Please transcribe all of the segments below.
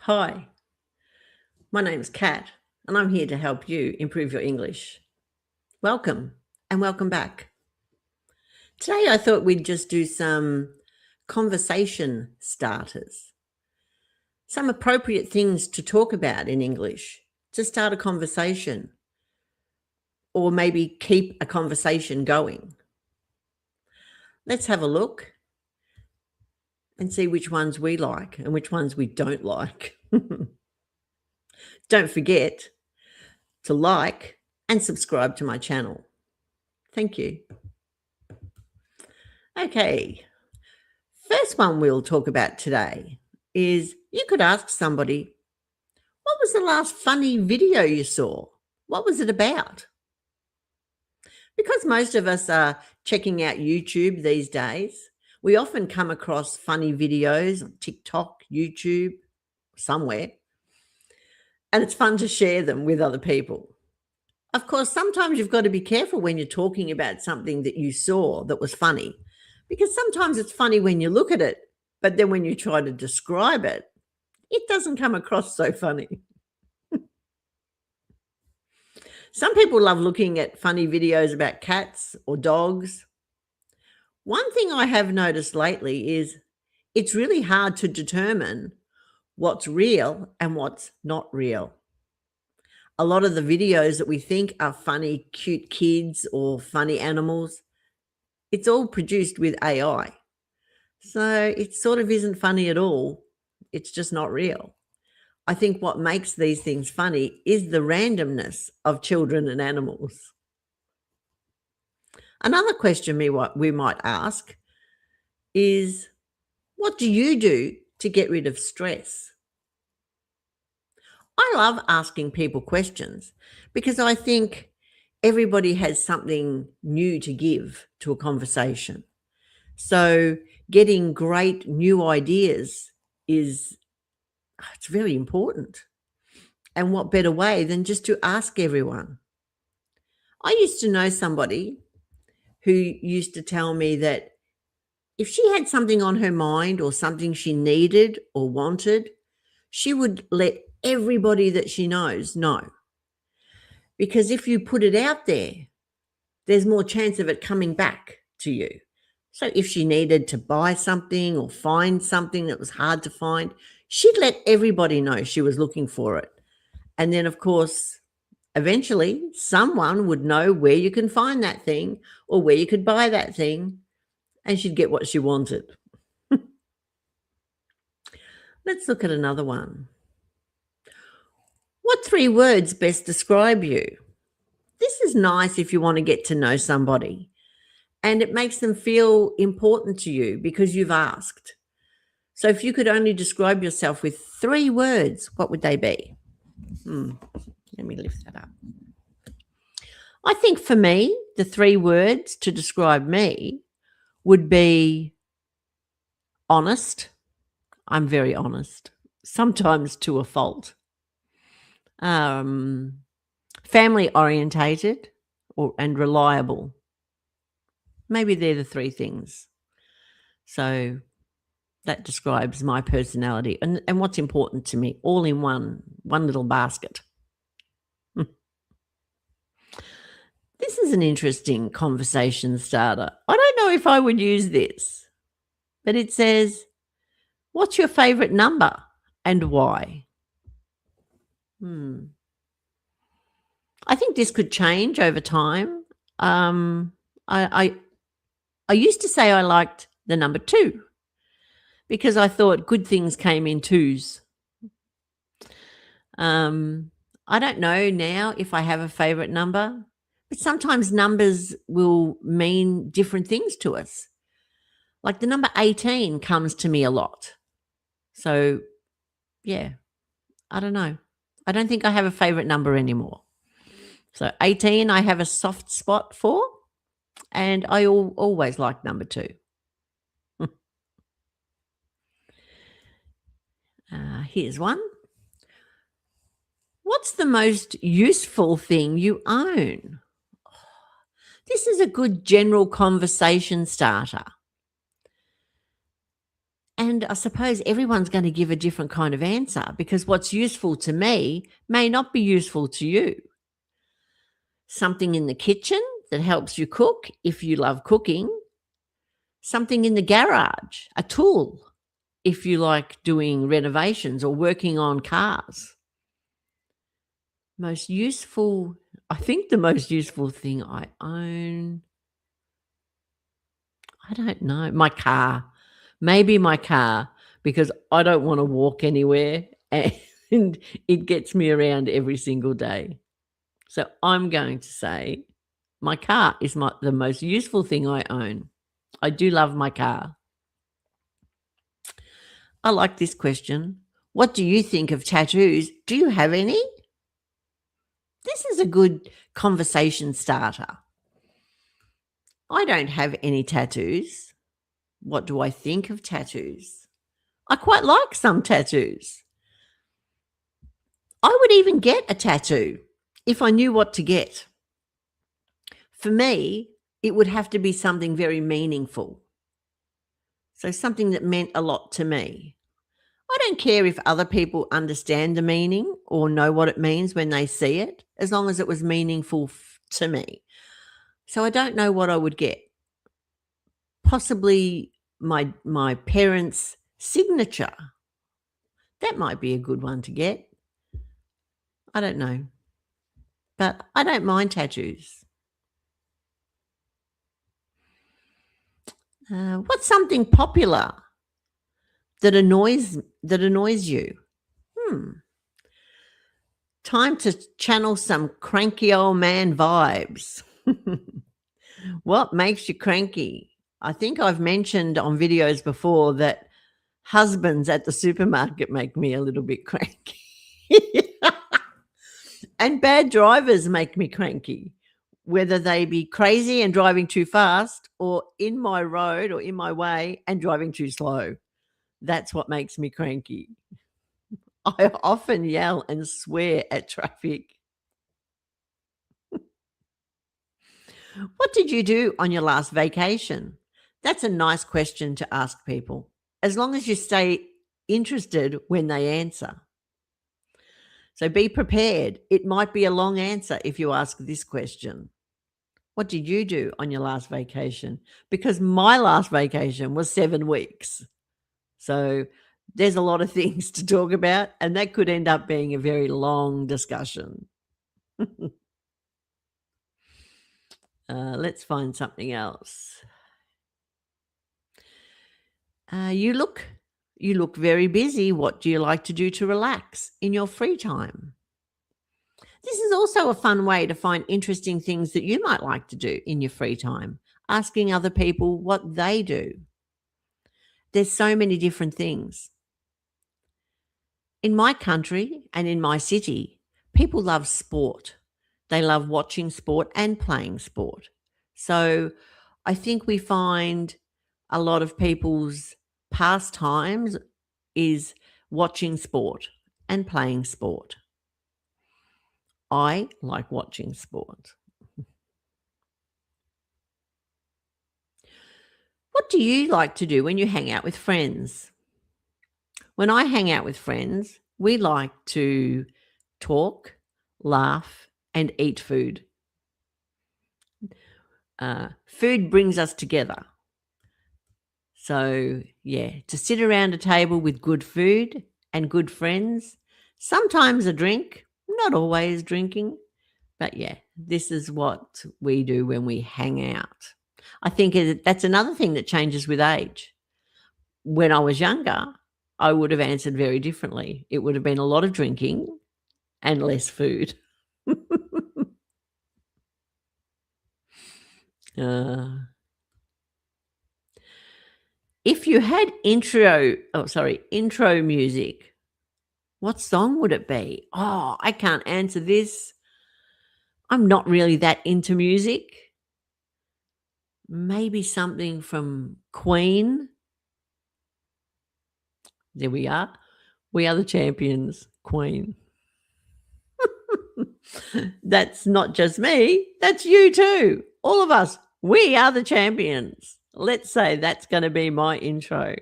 Hi, my name's Kat, and I'm here to help you improve your English. Welcome and welcome back. Today, I thought we'd just do some conversation starters, some appropriate things to talk about in English to start a conversation or maybe keep a conversation going. Let's have a look and see which ones we like and which ones we don't like. Don't forget to like and subscribe to my channel. Thank you. Okay, first one we'll talk about today is you could ask somebody, what was the last funny video you saw? What was it about? Because most of us are checking out YouTube these days, we often come across funny videos on TikTok, YouTube, somewhere, and it's fun to share them with other people. Of course, sometimes you've got to be careful when you're talking about something that you saw that was funny, because sometimes it's funny when you look at it, but then when you try to describe it, it doesn't come across so funny. Some people love looking at funny videos about cats or dogs. One thing I have noticed lately is it's really hard to determine what's real and what's not real. A lot of the videos that we think are funny, cute kids or funny animals, it's all produced with AI. So it sort of isn't funny at all. It's just not real. I think what makes these things funny is the randomness of children and animals. Another question we might ask is, what do you do to get rid of stress? I love asking people questions because I think everybody has something new to give to a conversation. So getting great new ideas it's very important. And what better way than just to ask everyone? I used to know somebody who used to tell me that if she had something on her mind or something she needed or wanted, she would let everybody that she knows know. Because if you put it out there, there's more chance of it coming back to you. So if she needed to buy something or find something that was hard to find, she'd let everybody know she was looking for it. And then, of course, eventually someone would know where you can find that thing or where you could buy that thing, and she'd get what she wanted. Let's look at another one. What 3 words best describe you? This is nice if you want to get to know somebody and it makes them feel important to you because you've asked. So if you could only describe yourself with 3 words, what would they be? Let me lift that up. I think for me, the 3 words to describe me would be honest. I'm very honest, sometimes to a fault. Family orientated and reliable. Maybe they're the 3 things. So that describes my personality and what's important to me, all in one little basket. This is an interesting conversation starter. I don't know if I would use this, but it says, what's your favorite number and why? I think this could change over time. I used to say I liked the number 2 because I thought good things came in 2s. I don't know now if I have a favorite number, but sometimes numbers will mean different things to us. Like the number 18 comes to me a lot. So, yeah, I don't know. I don't think I have a favorite number anymore. So 18 I have a soft spot for, and I always like number 2. Here's one. What's the most useful thing you own? This is a good general conversation starter. And I suppose everyone's going to give a different kind of answer because what's useful to me may not be useful to you. Something in the kitchen that helps you cook if you love cooking, something in the garage, a tool if you like doing renovations or working on cars. Most useful, I think the most useful thing I own, I don't know, my car. Maybe my car, because I don't want to walk anywhere and it gets me around every single day. So I'm going to say my car is the most useful thing I own. I do love my car. I like this question. What do you think of tattoos? Do you have any? This is a good conversation starter. I don't have any tattoos. What do I think of tattoos? I quite like some tattoos. I would even get a tattoo if I knew what to get. For me, it would have to be something very meaningful. So something that meant a lot to me. I don't care if other people understand the meaning or know what it means when they see it, as long as it was meaningful to me. So I don't know what I would get. Possibly my parents' signature. That might be a good one to get. I don't know. But I don't mind tattoos. What's something popular that annoys you? Time to channel some cranky old man vibes. What makes you cranky? I think I've mentioned on videos before that husbands at the supermarket make me a little bit cranky. And bad drivers make me cranky, whether they be crazy and driving too fast or in my road or in my way and driving too slow. That's what makes me cranky. I often yell and swear at traffic. What did you do on your last vacation? That's a nice question to ask people, as long as you stay interested when they answer. So be prepared. It might be a long answer if you ask this question. What did you do on your last vacation? Because my last vacation was 7 weeks. So there's a lot of things to talk about, and that could end up being a very long discussion. Let's find something else. You look very busy. What do you like to do to relax in your free time? This is also a fun way to find interesting things that you might like to do in your free time, asking other people what they do. There's so many different things. In my country and in my city, people love sport. They love watching sport and playing sport. So I think we find a lot of people's pastimes is watching sport and playing sport. I like watching sport. What do you like to do when you hang out with friends? When I hang out with friends, we like to talk, laugh, and eat food. Food brings us together. So, yeah, to sit around a table with good food and good friends, sometimes a drink, not always drinking, but yeah, this is what we do when we hang out. I think that's another thing that changes with age. When I was younger, I would have answered very differently. It would have been a lot of drinking and less food. If you had intro music, what song would it be? Oh, I can't answer this. I'm not really that into music. Maybe something from Queen. There we are. We are the champions, Queen. That's not just me. That's you too. All of us. We are the champions. Let's say that's going to be my intro.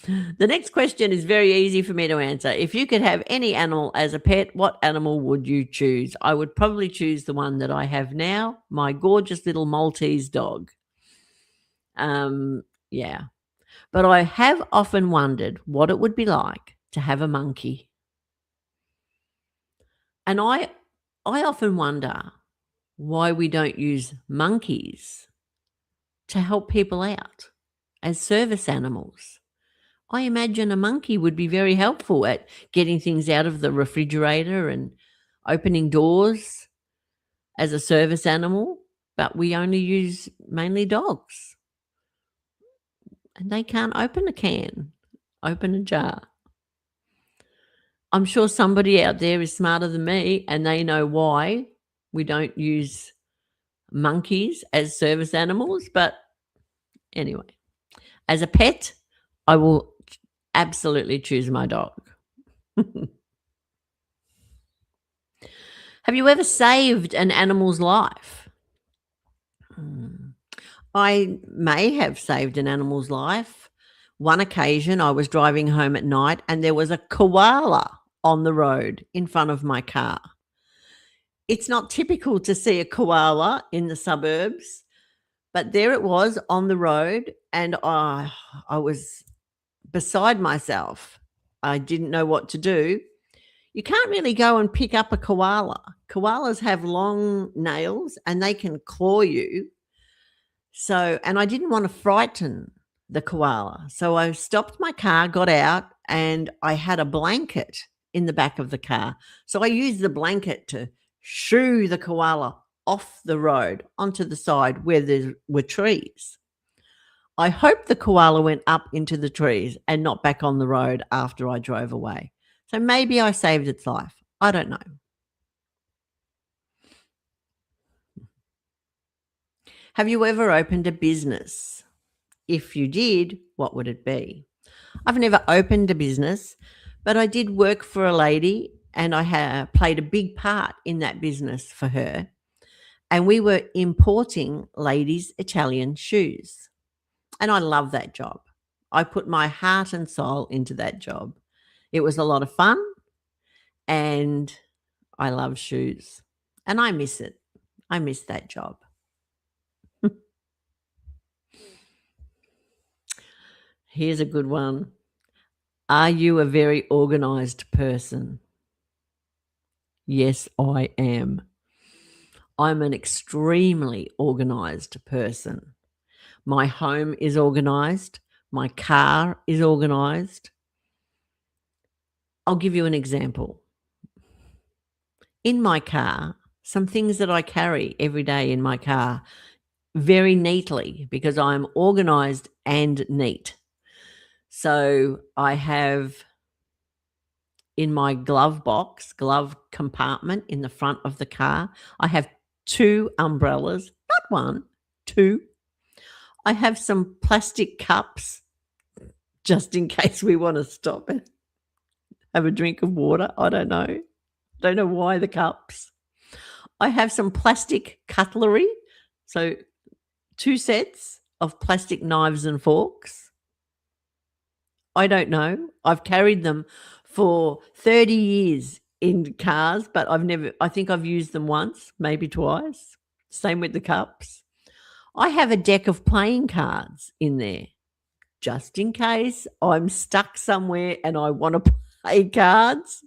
The next question is very easy for me to answer. If you could have any animal as a pet, what animal would you choose? I would probably choose the one that I have now, my gorgeous little Maltese dog. Yeah. But I have often wondered what it would be like to have a monkey. And I often wonder why we don't use monkeys to help people out as service animals. I imagine a monkey would be very helpful at getting things out of the refrigerator and opening doors as a service animal, but we only use mainly dogs. And they can't open a can, open a jar. I'm sure somebody out there is smarter than me and they know why we don't use monkeys as service animals. But anyway, as a pet, I will absolutely choose my dog. Have you ever saved an animal's life? I may have saved an animal's life. One occasion, I was driving home at night and there was a koala on the road in front of my car. It's not typical to see a koala in the suburbs, but there it was on the road, and I was beside myself. I didn't know what to do. You can't really go and pick up a koala. Koalas have long nails and they can claw you. So, and I didn't want to frighten the koala. So I stopped my car, got out, and I had a blanket in the back of the car. So I used the blanket to shoo the koala off the road onto the side where there were trees. I hope the koala went up into the trees and not back on the road after I drove away. So maybe I saved its life. I don't know. Have you ever opened a business? If you did, what would it be? I've never opened a business, but I did work for a lady and I played a big part in that business for her. And we were importing ladies' Italian shoes. And I love that job. I put my heart and soul into that job. It was a lot of fun and I love shoes and I miss it. I miss that job. Here's a good one. Are you a very organized person? Yes, I am. I'm an extremely organized person. My home is organized. My car is organized. I'll give you an example. In my car, some things that I carry every day in my car very neatly because I'm organized and neat. So I have in my glove compartment in the front of the car, I have 2 umbrellas, not 1, 2. I have some plastic cups just in case we want to stop and have a drink of water. I don't know. Don't know why the cups. I have some plastic cutlery, so 2 sets of plastic knives and forks. I don't know. I've carried them for 30 years in cars, but I think I've used them once, maybe twice. Same with the cups. I have a deck of playing cards in there just in case I'm stuck somewhere and I want to play cards.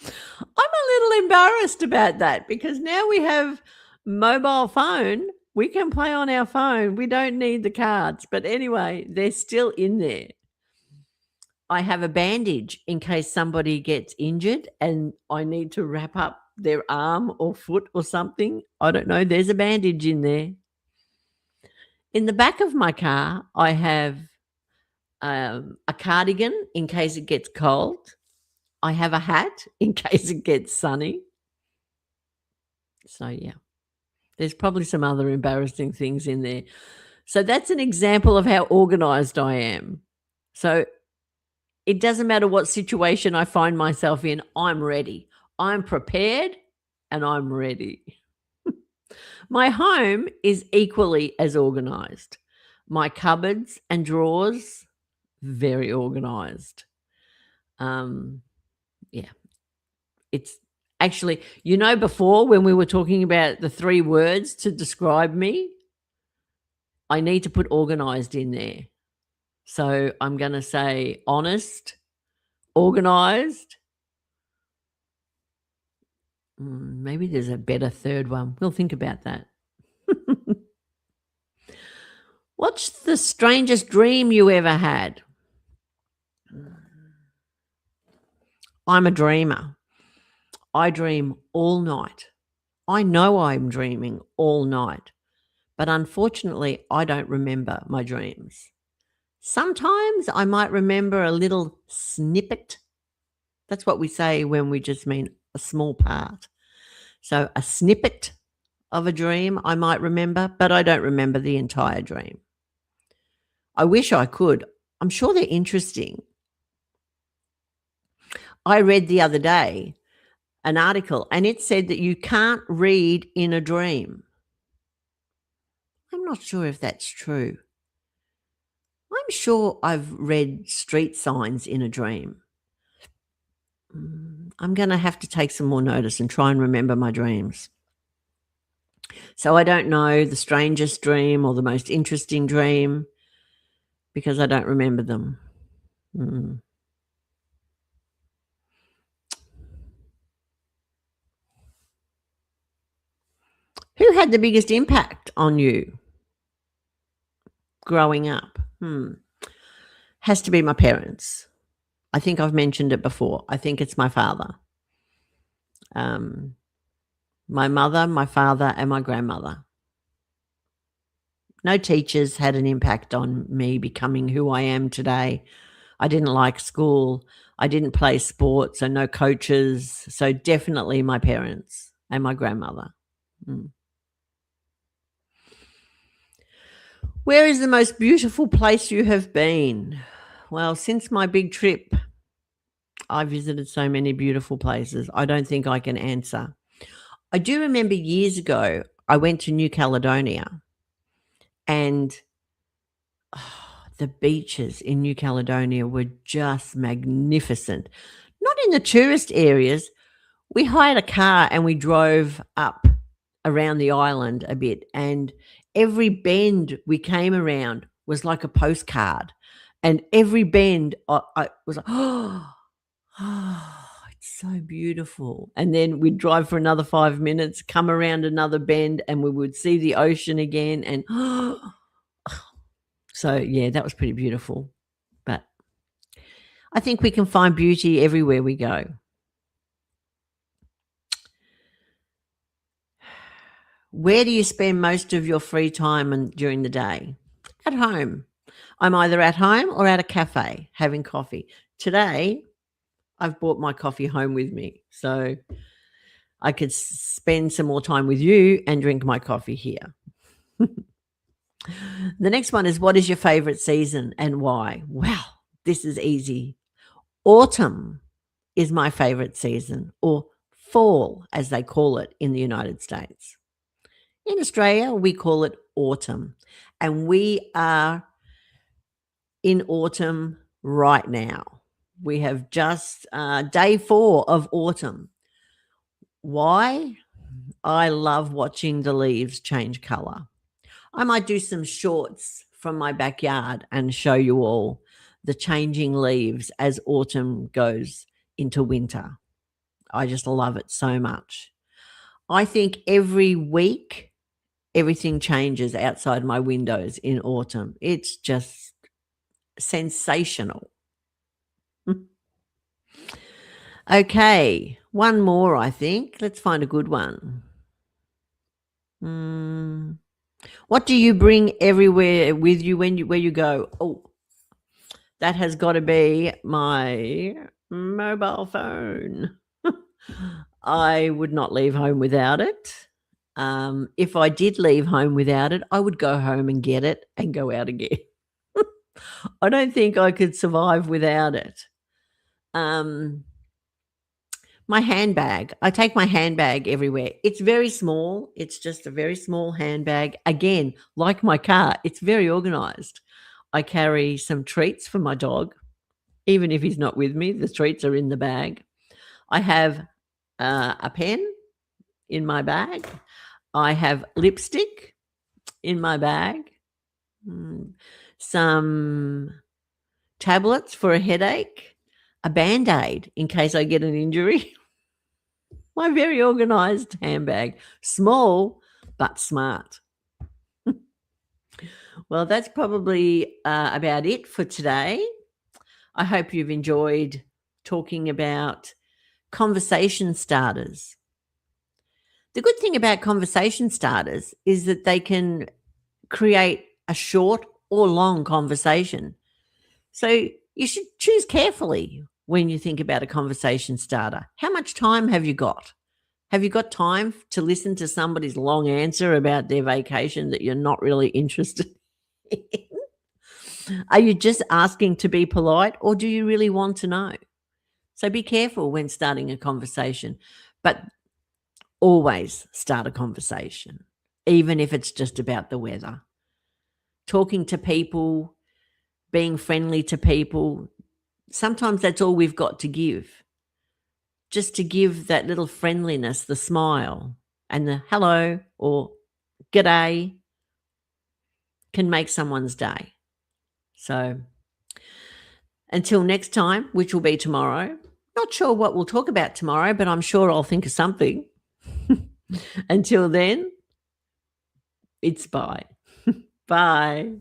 I'm a little embarrassed about that because now we have mobile phone. We can play on our phone. We don't need the cards. But anyway, they're still in there. I have a bandage in case somebody gets injured and I need to wrap up their arm or foot or something. I don't know. There's a bandage in there. In the back of my car, I have a cardigan in case it gets cold. I have a hat in case it gets sunny. So, yeah, there's probably some other embarrassing things in there. So that's an example of how organized I am. So it doesn't matter what situation I find myself in, I'm ready. I'm prepared and I'm ready. My home is equally as organized. My cupboards and drawers, very organized. Yeah, it's actually, before when we were talking about the 3 words to describe me, I need to put organized in there. So I'm going to say honest, organized. Maybe there's a better third one. We'll think about that. What's the strangest dream you ever had? I'm a dreamer. I dream all night. I know I'm dreaming all night, but unfortunately, I don't remember my dreams. Sometimes I might remember a little snippet. That's what we say when we just mean a small part. So a snippet of a dream I might remember, but I don't remember the entire dream. I wish I could. I'm sure they're interesting. I read the other day an article and it said that you can't read in a dream. I'm not sure if that's true. I'm sure I've read street signs in a dream. I'm going to have to take some more notice and try and remember my dreams. So I don't know the strangest dream or the most interesting dream because I don't remember them. Who had the biggest impact on you growing up? Has to be my parents. I think I've mentioned it before. I think it's my father. My mother, my father, and my grandmother. No teachers had an impact on me becoming who I am today. I didn't like school. I didn't play sports, so no coaches. So definitely my parents and my grandmother. Where is the most beautiful place you have been? Well, since my big trip, I visited so many beautiful places. I don't think I can answer. I do remember years ago, I went to New Caledonia and the beaches in New Caledonia were just magnificent. Not in the tourist areas. We hired a car and we drove up around the island a bit, and every bend we came around was like a postcard. And every bend I was like, oh, it's so beautiful. And then we'd drive for another 5 minutes, come around another bend, and we would see the ocean again. And so, yeah, that was pretty beautiful. But I think we can find beauty everywhere we go. Where do you spend most of your free time during the day? At home. I'm either at home or at a cafe having coffee. Today, I've brought my coffee home with me, so I could spend some more time with you and drink my coffee here. The next one is, what is your favorite season and why? Well, this is easy. Autumn is my favorite season, or fall, as they call it in the United States. In Australia, we call it autumn, and we are in autumn right now. We have just day 4 of autumn. Why? I love watching the leaves change color. I might do some shorts from my backyard and show you all the changing leaves as autumn goes into winter. I just love it so much. I think every week everything changes outside my windows in autumn. It's just sensational. Okay, one more, I think. Let's find a good one. What do you bring everywhere with you where you go? Oh, that has got to be my mobile phone. I would not leave home without it. If I did leave home without it, I would go home and get it and go out again. I don't think I could survive without it. My handbag. I take my handbag everywhere. It's very small. It's just a very small handbag. Again, like my car, it's very organized. I carry some treats for my dog. Even if he's not with me, the treats are in the bag. I have a pen in my bag. I have lipstick in my bag. Some tablets for a headache, a Band-Aid in case I get an injury. My very organized handbag. Small, but smart. Well, that's probably about it for today. I hope you've enjoyed talking about conversation starters. The good thing about conversation starters is that they can create a short or long conversation. So you should choose carefully when you think about a conversation starter. How much time have you got? Have you got time to listen to somebody's long answer about their vacation that you're not really interested in? Are you just asking to be polite, or do you really want to know? So be careful when starting a conversation, but always start a conversation, even if it's just about the weather. Talking to people, being friendly to people, sometimes that's all we've got to give. Just to give that little friendliness, the smile and the hello or g'day can make someone's day. So until next time, which will be tomorrow, not sure what we'll talk about tomorrow, but I'm sure I'll think of something. Until then, it's bye. Bye.